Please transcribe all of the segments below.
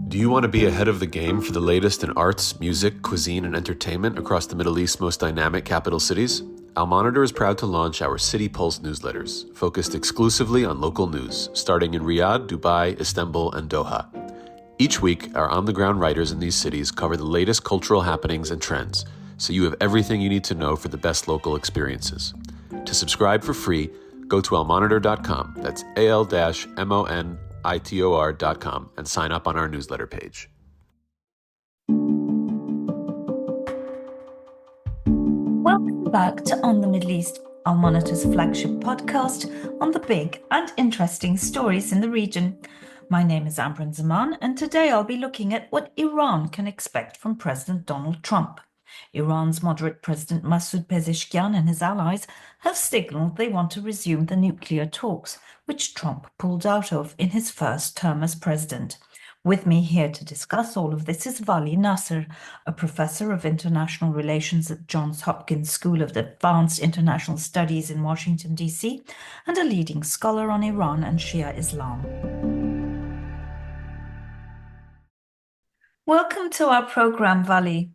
Do you want to be ahead of the game for the latest in arts, music, cuisine, and entertainment across the Middle East's most dynamic capital cities? Al Monitor is proud to launch our City Pulse newsletters, focused exclusively on local news, starting in Riyadh, Dubai, Istanbul, and Doha. Each week, our on-the-ground writers in these cities cover the latest cultural happenings and trends, so you have everything you need to know for the best local experiences. To subscribe for free, go to almonitor.com, that's al-monitor.com, and sign up on our newsletter page. Welcome back to On the Middle East, Al Monitor's flagship podcast on the big and interesting stories in the region. My name is Amran Zaman, and today I'll be looking at what Iran can expect from President Donald Trump. Iran's moderate President Masoud Pezeshkian and his allies have signaled they want to resume the nuclear talks, which Trump pulled out of in his first term as president. With me here to discuss all of this is Vali Nasr, a professor of international relations at Johns Hopkins School of Advanced International Studies in Washington, D.C., and a leading scholar on Iran and Shia Islam. Welcome to our program, Vali.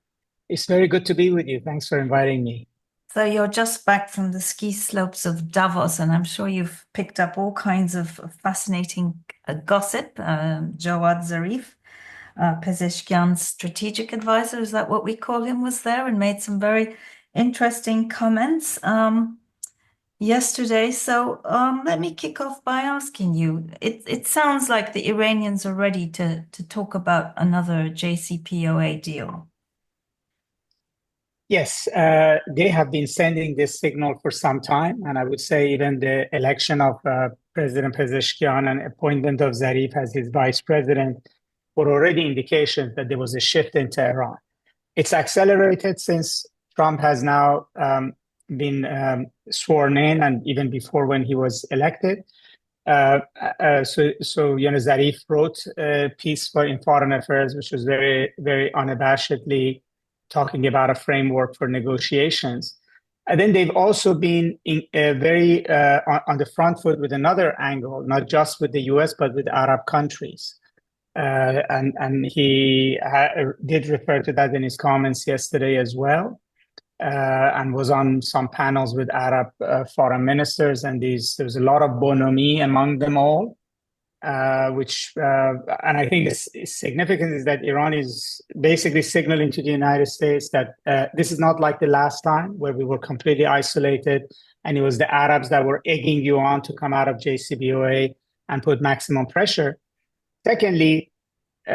It's very good to be with you. Thanks for inviting me. So you're just back from the ski slopes of Davos, and I'm sure you've picked up all kinds of fascinating gossip. Jawad Zarif, Pezeshkian's strategic advisor, is that what we call him, was there and made some very interesting comments yesterday. So let me kick off by asking you, it sounds like the Iranians are ready to talk about another JCPOA deal. Yes, they have been sending this signal for some time, and I would say even the election of President Pezeshkian and appointment of Zarif as his vice president were already indications that there was a shift in Tehran. It's accelerated since Trump has now been sworn in, and even before when he was elected. Zarif wrote a piece in Foreign Affairs, which was very, very unabashedly talking about a framework for negotiations. And then they've also been very on the front foot with another angle, not just with the US, but with Arab countries. And he did refer to that in his comments yesterday as well, and was on some panels with Arab foreign ministers. And there's a lot of bonhomie among them all. And I think is significant is that Iran is basically signaling to the United States that this is not like the last time where we were completely isolated and it was the Arabs that were egging you on to come out of JCPOA and put maximum pressure. Secondly,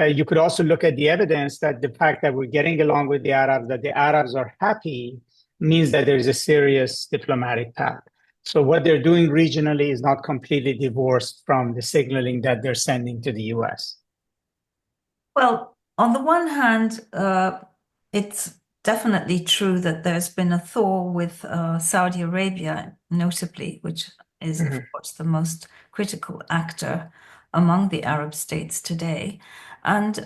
you could also look at the evidence that the fact that we're getting along with the Arabs, that the Arabs are happy, means that there's a serious diplomatic path. So what they're doing regionally is not completely divorced from the signaling that they're sending to the US. Well, on the one hand, it's definitely true that there's been a thaw with Saudi Arabia, notably, which is, of course, the most critical actor among the Arab states today. And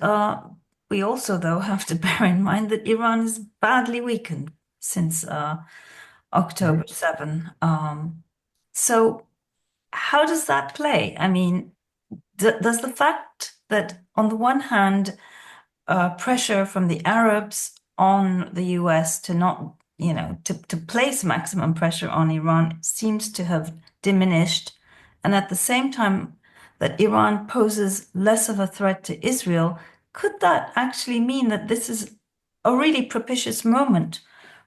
we also, though, have to bear in mind that Iran is badly weakened since October 7. So how does that play? I mean, does the fact that on the one hand, pressure from the Arabs on the US to not, to place maximum pressure on Iran seems to have diminished, and at the same time that Iran poses less of a threat to Israel, could that actually mean that this is a really propitious moment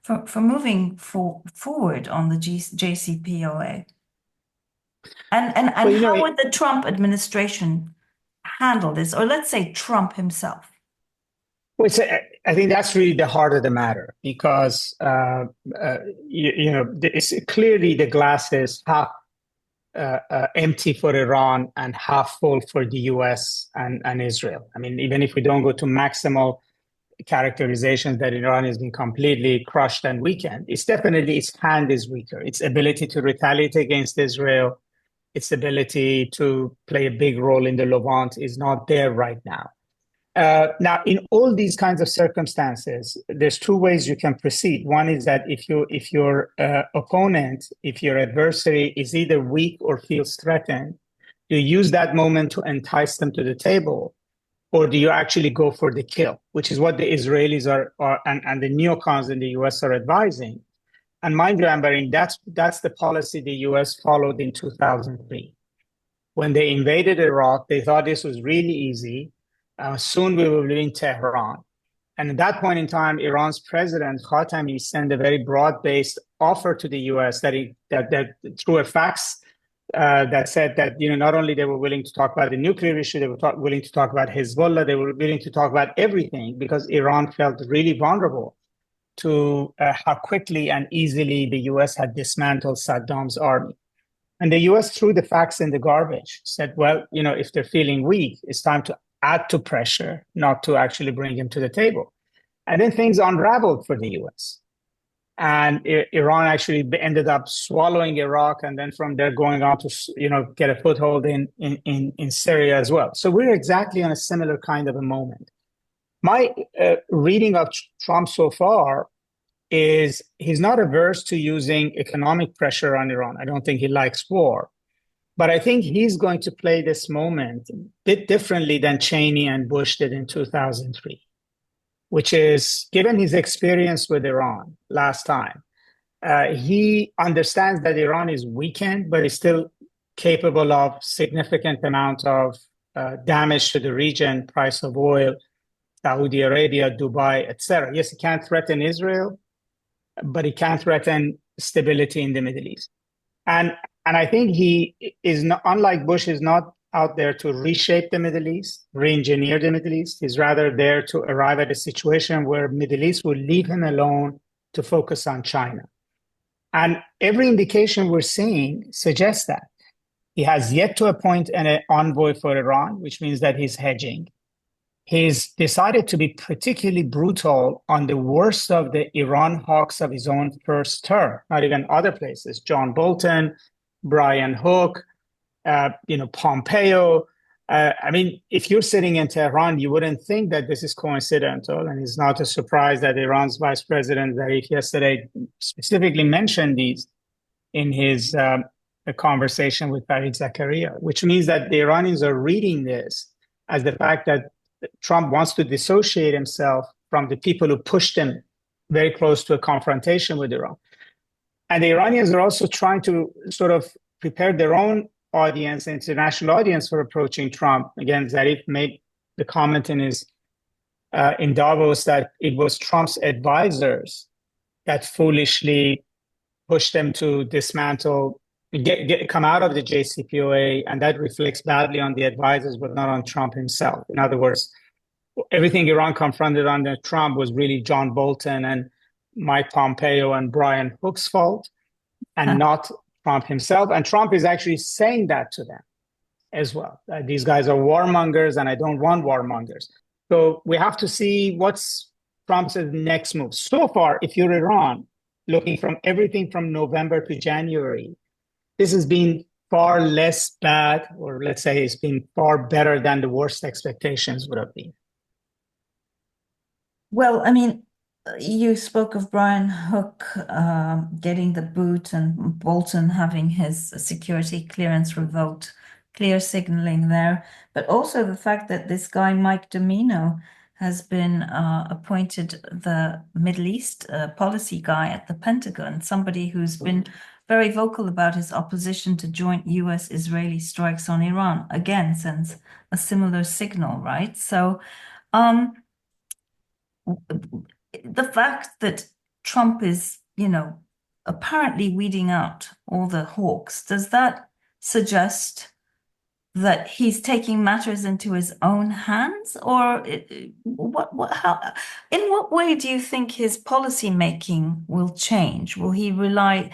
for moving forward on the JCPOA? And how would the Trump administration handle this? Or let's say Trump himself? Well, I think that's really the heart of the matter, because, it's clearly the glass is half empty for Iran and half full for the US and Israel. I mean, even if we don't go to maximal characterizations that Iran has been completely crushed and weakened, it's definitely its hand is weaker. Its ability to retaliate against Israel, its ability to play a big role in the Levant is not there right now. Now, in all these kinds of circumstances, there's two ways you can proceed. One is that if your opponent, if your adversary is either weak or feels threatened, you use that moment to entice them to the table. or do you actually go for the kill, which is what the Israelis and the neocons in the US are advising. And mind you, Amber, that's the policy the US followed in 2003. When they invaded Iraq, they thought this was really easy. Soon we will be in Tehran. And at that point in time, Iran's president, Khatami, sent a very broad-based offer to the US that through a fax that said that, not only they were willing to talk about the nuclear issue, they were willing to talk about Hezbollah, they were willing to talk about everything, because Iran felt really vulnerable to how quickly and easily the US had dismantled Saddam's army. And the US threw the facts in the garbage, said, well, if they're feeling weak, it's time to add to pressure, not to actually bring him to the table. And then things unraveled for the US. And Iran actually ended up swallowing Iraq, and then from there going on to get a foothold in Syria as well. So we're exactly on a similar kind of a moment. My reading of Trump so far is he's not averse to using economic pressure on Iran. I don't think he likes war. But I think he's going to play this moment a bit differently than Cheney and Bush did in 2003. Which is, given his experience with Iran last time, he understands that Iran is weakened, but is still capable of significant amount of damage to the region, price of oil, Saudi Arabia, Dubai, etc. Yes, he can't threaten Israel, but he can threaten stability in the Middle East. And I think he is not, unlike Bush, is not out there to reshape the Middle East, re-engineer the Middle East. He's rather there to arrive at a situation where Middle East will leave him alone to focus on China. And every indication we're seeing suggests that. He has yet to appoint an envoy for Iran, which means that he's hedging. He's decided to be particularly brutal on the worst of the Iran hawks of his own first term, not even other places. John Bolton, Brian Hook, Pompeo. If you're sitting in Tehran, you wouldn't think that this is coincidental. And it's not a surprise that Iran's Vice President Zarif yesterday specifically mentioned these in his conversation with Fareed Zakaria, which means that the Iranians are reading this as the fact that Trump wants to dissociate himself from the people who pushed him very close to a confrontation with Iran. And the Iranians are also trying to sort of prepare their own audience, international audience, for approaching Trump. Again, Zarif made the comment in Davos that it was Trump's advisors that foolishly pushed them to dismantle, come out of the JCPOA, and that reflects badly on the advisors, but not on Trump himself. In other words, everything Iran confronted under Trump was really John Bolton and Mike Pompeo and Brian Hook's fault, and not Trump himself. And Trump is actually saying that to them as well. These guys are warmongers, and I don't want warmongers. So we have to see what's Trump's next move. So far, if you're Iran, looking from everything from November to January, this has been far less bad, or let's say it's been far better than the worst expectations would have been. Well, you spoke of Brian Hook getting the boot and Bolton having his security clearance revoked, clear signaling there, but also the fact that this guy, Mike Domino, has been appointed the Middle East policy guy at the Pentagon, somebody who's been very vocal about his opposition to joint US-Israeli strikes on Iran. Again, sends a similar signal, right? So the fact that Trump is, apparently weeding out all the hawks, does that suggest that he's taking matters into his own hands? Or in what way do you think his policy making will change? Will he rely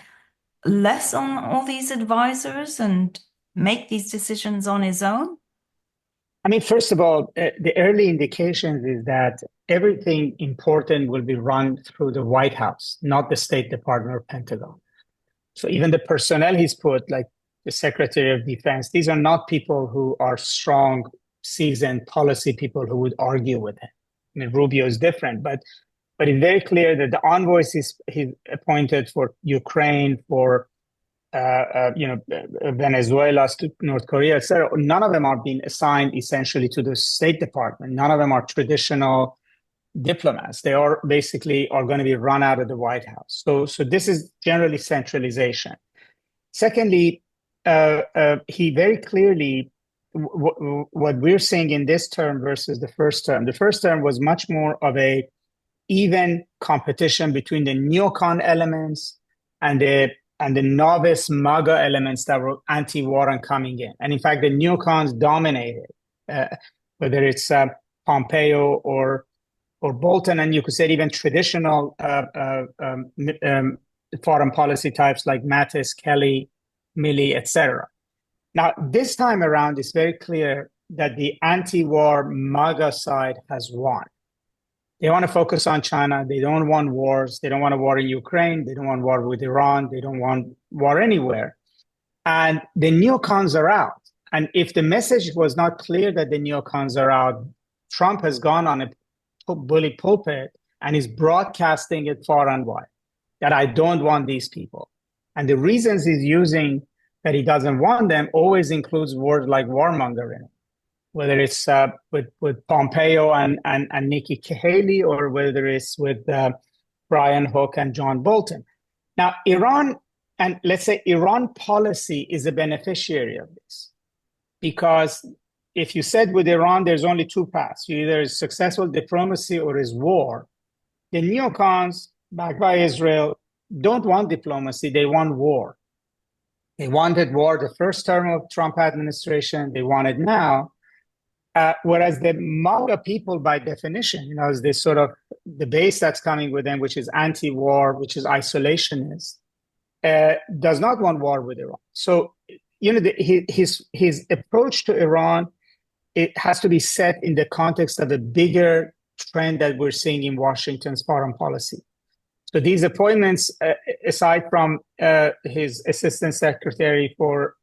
less on all these advisors and make these decisions on his own? First of all, the early indications is that everything important will be run through the White House, not the State Department or Pentagon. So even the personnel he's put, like the Secretary of Defense, these are not people who are strong, seasoned policy people who would argue with him. Rubio is different, but it's very clear that the envoys he's appointed for Ukraine, for Venezuela to North Korea, etc. None of them are being assigned essentially to the State Department. None of them are traditional diplomats. They are basically going to be run out of the White House. So this is generally centralization. Secondly, he very clearly, what we're seeing in this term versus the first term. The first term was much more of a even competition between the neocon elements and the novice MAGA elements that were anti-war and coming in. And in fact, the neocons dominated, whether it's Pompeo or Bolton, and you could say even traditional foreign policy types like Mattis, Kelly, Milley, etc. Now, this time around, it's very clear that the anti-war MAGA side has won. They want to focus on China. They don't want wars. They don't want a war in Ukraine. They don't want war with Iran. They don't want war anywhere. And the neocons are out. And if the message was not clear that the neocons are out, Trump has gone on a bully pulpit and is broadcasting it far and wide that I don't want these people. And the reasons he's using that he doesn't want them always includes words like warmongering, whether it's with Pompeo and Nikki Haley, or whether it's with Brian Hook and John Bolton. Now, Iran, and let's say Iran policy is a beneficiary of this, because if you said with Iran, there's only two paths. You either is successful diplomacy or is war. The neocons, backed by Israel, don't want diplomacy. They want war. They wanted war the first term of Trump administration. They want it now. Whereas the MAGA people, by definition, is this sort of the base that's coming with them, which is anti-war, which is isolationist, does not want war with Iran. So, his approach to Iran, it has to be set in the context of a bigger trend that we're seeing in Washington's foreign policy. So these appointments, aside from his assistant secretary for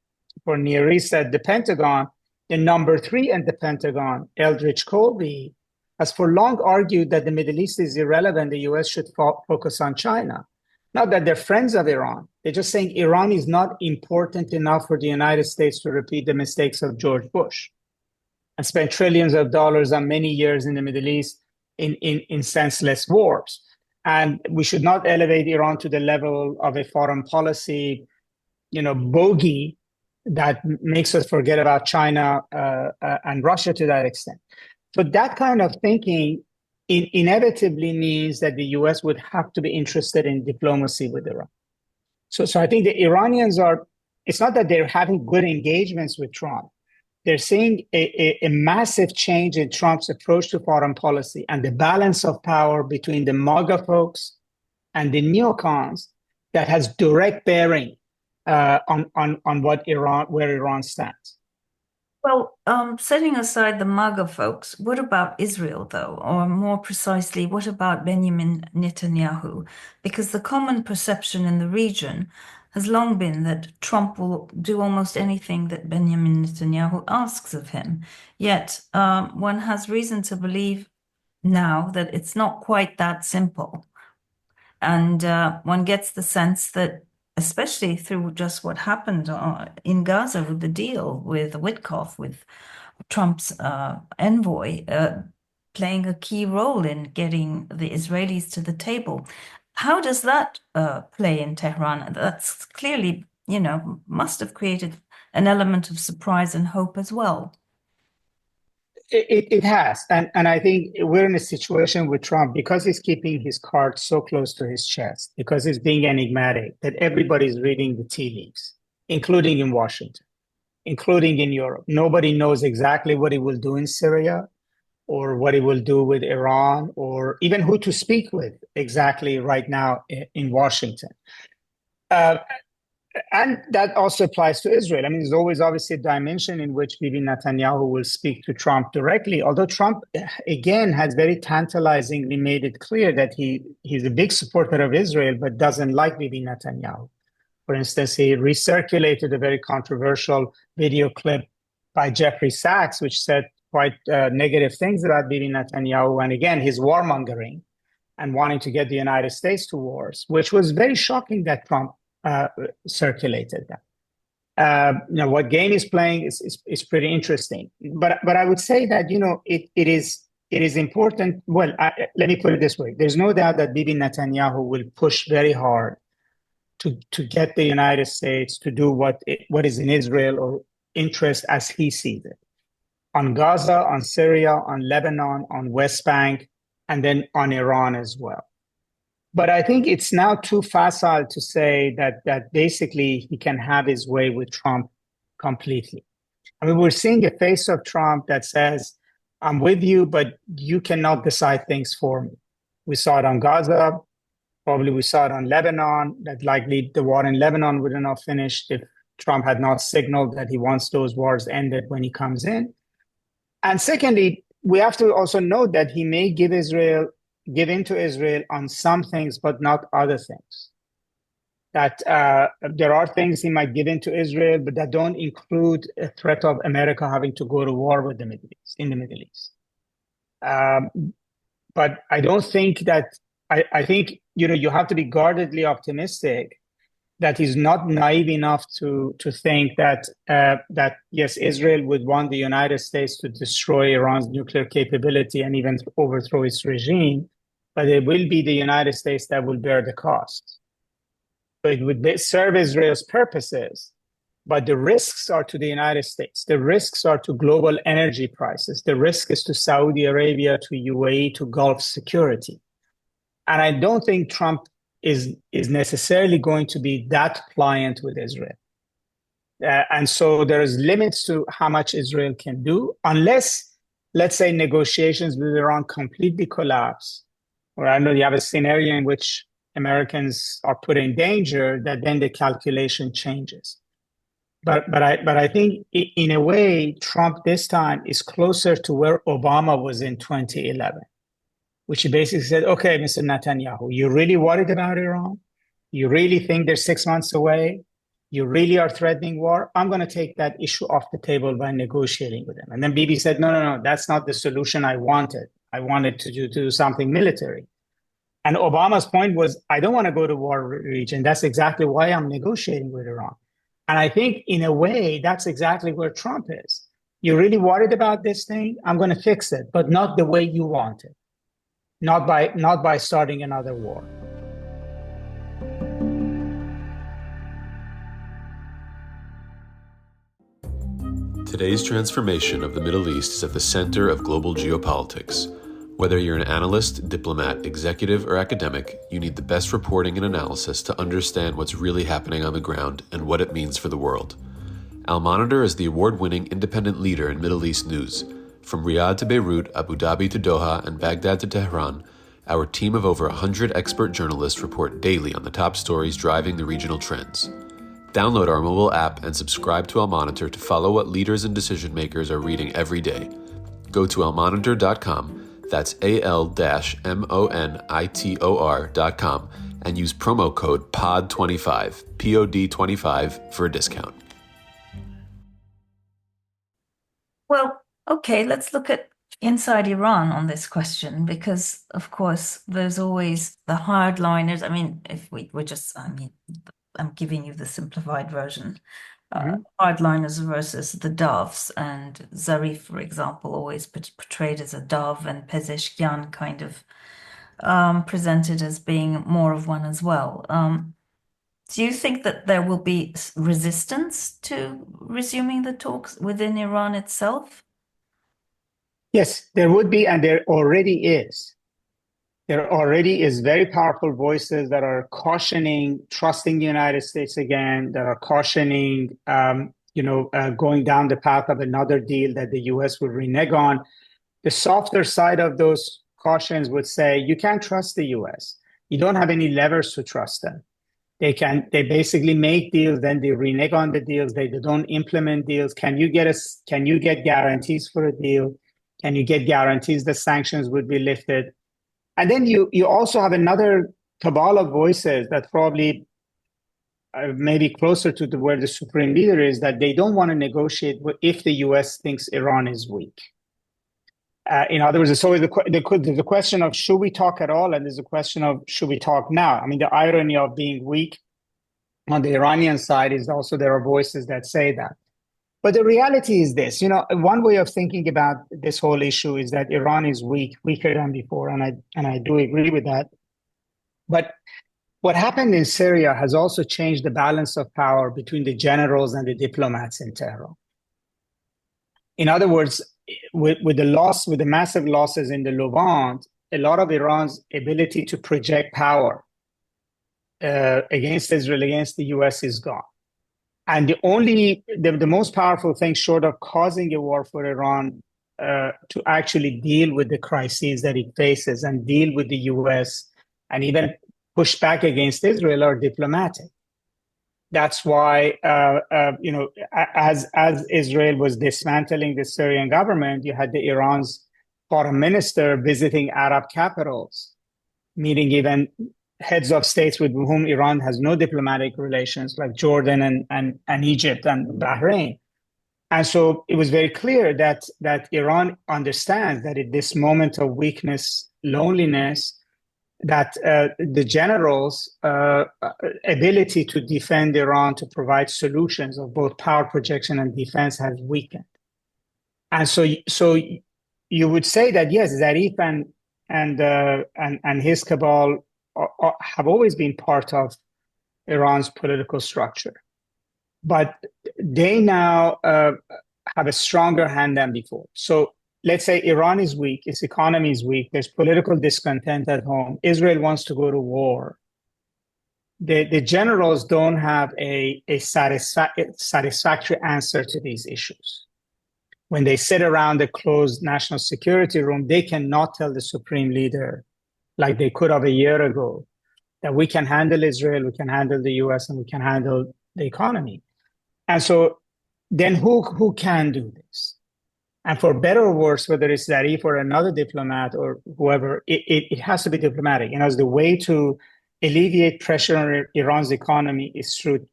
Near East at the Pentagon, the number 3 in the Pentagon, Eldridge Colby, has for long argued that the Middle East is irrelevant. The U.S. should focus on China. Not that they're friends of Iran. They're just saying Iran is not important enough for the United States to repeat the mistakes of George Bush and spend trillions of dollars on many years in the Middle East in senseless wars. And we should not elevate Iran to the level of a foreign policy, bogey that makes us forget about China and Russia to that extent. So that kind of thinking inevitably means that the U.S. would have to be interested in diplomacy with Iran. So I think the Iranians it's not that they're having good engagements with Trump. They're seeing a massive change in Trump's approach to foreign policy and the balance of power between the MAGA folks and the neocons that has direct bearing on where Iran stands. Well, setting aside the MAGA folks, what about Israel, though? Or more precisely, what about Benjamin Netanyahu? Because the common perception in the region has long been that Trump will do almost anything that Benjamin Netanyahu asks of him. Yet one has reason to believe now that it's not quite that simple. And one gets the sense that, especially through just what happened in Gaza with the deal with Witkoff, with Trump's envoy playing a key role in getting the Israelis to the table. How does that play in Tehran? That's clearly, must have created an element of surprise and hope as well. It has. And I think we're in a situation with Trump, because he's keeping his cards so close to his chest, because he's being enigmatic, that everybody's reading the tea leaves, including in Washington, including in Europe. Nobody knows exactly what he will do in Syria, or what he will do with Iran, or even who to speak with exactly right now in Washington. And that also applies to Israel. I mean, there's always obviously a dimension in which Bibi Netanyahu will speak to Trump directly, although Trump, again, has very tantalizingly made it clear that he's a big supporter of Israel, but doesn't like Bibi Netanyahu. For instance, he recirculated a very controversial video clip by Jeffrey Sachs, which said quite negative things about Bibi Netanyahu. And again, his warmongering and wanting to get the United States to wars, which was very shocking that Trump circulated that. What game is playing is pretty interesting. But I would say that it is important. Well, let me put it this way: there's no doubt that Bibi Netanyahu will push very hard to get the United States to do what is in Israel or interest as he sees it, on Gaza, on Syria, on Lebanon, on West Bank, and then on Iran as well. But I think it's now too facile to say that basically he can have his way with Trump completely. I mean, we're seeing a face of Trump that says, I'm with you, but you cannot decide things for me. We saw it on Gaza. Probably we saw it on Lebanon, that likely the war in Lebanon would not have finished if Trump had not signaled that he wants those wars ended when he comes in. And secondly, we have to also note that he may give in to Israel on some things, but not other things. That there are things he might give in to Israel, but that don't include a threat of America having to go to war with the Middle East. But I don't think that. I think you have to be guardedly optimistic that he's not naive enough to think that yes, Israel would want the United States to destroy Iran's nuclear capability and even overthrow its regime, but it will be the United States that will bear the cost. So it would serve Israel's purposes, but the risks are to the United States. The risks are to global energy prices. The risk is to Saudi Arabia, to UAE, to Gulf security. And I don't think Trump is necessarily going to be that pliant with Israel. And so there's limits to how much Israel can do, unless, let's say, negotiations with Iran completely collapse, or I know you have a scenario in which Americans are put in danger, that then the calculation changes. But I think in a way, Trump this time is closer to where Obama was in 2011. Which he basically said, okay, Mr. Netanyahu, you really worried about Iran? You really think they're 6 months away? You really are threatening war? I'm going to take that issue off the table by negotiating with them. And then Bibi said, no, that's not the solution I wanted. I wanted to do something military. And Obama's point was, I don't want to go to war region. That's exactly why I'm negotiating with Iran. And I think in a way, that's exactly where Trump is. You're really worried about this thing? I'm going to fix it, but not the way you want it. Not by starting another war. Today's transformation of the Middle East is at the center of global geopolitics. Whether you're an analyst, diplomat, executive, or academic, you need the best reporting and analysis to understand what's really happening on the ground and what it means for the world. Al-Monitor is the award-winning independent leader in Middle East news. From Riyadh to Beirut, Abu Dhabi to Doha, and Baghdad to Tehran, our team of over 100 expert journalists report daily on the top stories driving the regional trends. Download our mobile app and subscribe to Al-Monitor to follow what leaders and decision makers are reading every day. Go to almonitor.com, that's AL-MONITOR.com, and use promo code POD25, POD25 for a discount. Well, okay, let's look at inside Iran on this question, because of course there's always the hardliners. I mean, if I'm giving you the simplified version. Hardliners versus the doves, and Zarif, for example, always portrayed as a dove, and Pezeshkian kind of presented as being more of one as well. Do you think that there will be resistance to resuming the talks within Iran itself? Yes, there would be, and there already is. There already is very powerful voices that are cautioning, trusting the United States again, that are cautioning, going down the path of another deal that the U.S. would renege on. The softer side of those cautions would say, you can't trust the U.S. You don't have any levers to trust them. They basically make deals, then they renege on the deals. They don't implement deals. Can you get guarantees for a deal? Can you get guarantees that sanctions would be lifted? And then you also have another cabal of voices that probably maybe closer to where the supreme leader is, that they don't want to negotiate if the U.S. thinks Iran is weak. In other words, there's always the question of should we talk at all, and there's a question of should we talk now. I mean, the irony of being weak on the Iranian side is also there are voices that say that. But the reality is this, one way of thinking about this whole issue is that Iran is weaker than before, and I do agree with that. But what happened in Syria has also changed the balance of power between the generals and the diplomats in Tehran. In other words, with the massive losses in the Levant, a lot of Iran's ability to project power against Israel, against the US is gone. And the most powerful thing short of causing a war for Iran to actually deal with the crises that it faces and deal with the US and even push back against Israel are diplomatic. That's why, as Israel was dismantling the Syrian government, you had Iran's foreign minister visiting Arab capitals, meeting even heads of states with whom Iran has no diplomatic relations, like Jordan and Egypt and Bahrain. And so it was very clear that Iran understands that at this moment of weakness, loneliness, that the generals' ability to defend Iran, to provide solutions of both power projection and defense has weakened. And so you would say that, yes, Zarif and his cabal have always been part of Iran's political structure. But they now have a stronger hand than before. So let's say Iran is weak, its economy is weak, there's political discontent at home, Israel wants to go to war. The generals don't have a satisfactory answer to these issues. When they sit around the closed national security room, they cannot tell the supreme leader, like they could have a year ago, that we can handle Israel, we can handle the US, and we can handle the economy. And so then who can do this? And for better or worse, whether it's Zarif or another diplomat or whoever, it has to be diplomatic. As the way to alleviate pressure on Iran's economy is through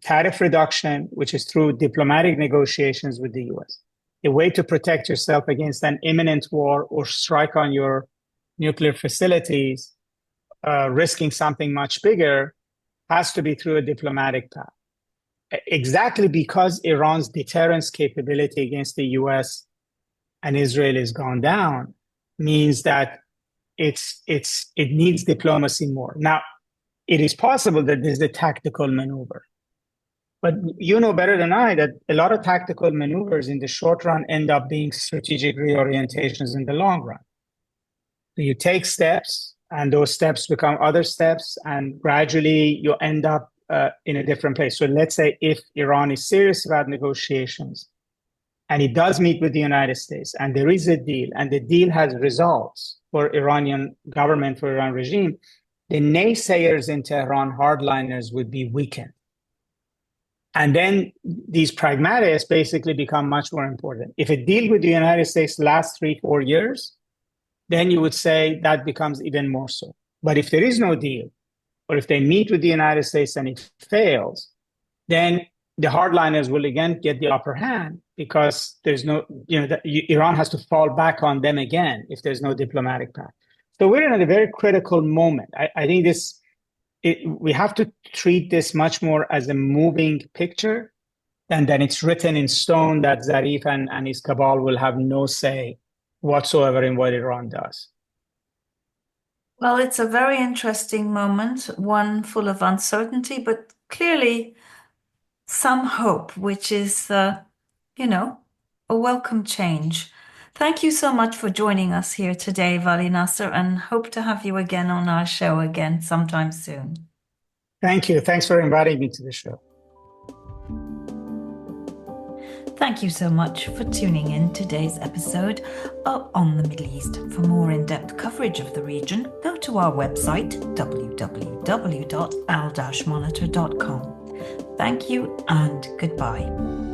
tariff reduction, which is through diplomatic negotiations with the US. A way to protect yourself against an imminent war or strike on your nuclear facilities, risking something much bigger, has to be through a diplomatic path. Exactly because Iran's deterrence capability against the US and Israel has gone down, means that it needs diplomacy more. Now, it is possible that there's a tactical maneuver. But you know better than I that a lot of tactical maneuvers in the short run end up being strategic reorientations in the long run. So you take steps, and those steps become other steps, and gradually you end up in a different place. So let's say if Iran is serious about negotiations, and it does meet with the United States, and there is a deal, and the deal has results for Iranian government, for Iran regime, the naysayers in Tehran, hardliners, would be weakened. And then these pragmatists basically become much more important. If a deal with the United States lasts 3-4 years, then you would say that becomes even more so. But if there is no deal, or if they meet with the United States and it fails, then the hardliners will again get the upper hand, because there's no, Iran has to fall back on them again if there's no diplomatic path. So we're in a very critical moment. I think we have to treat this much more as a moving picture than it's written in stone that Zarif and his cabal will have no say whatsoever in what Iran does. Well, it's a very interesting moment, one full of uncertainty, but clearly some hope, which is, a welcome change. Thank you so much for joining us here today, Vali Nasr, and hope to have you again on our show again sometime soon. Thank you. Thanks for inviting me to the show. Thank you so much for tuning in today's episode of On the Middle East. For more in-depth coverage of the region, go to our website, www.al-monitor.com. Thank you and goodbye.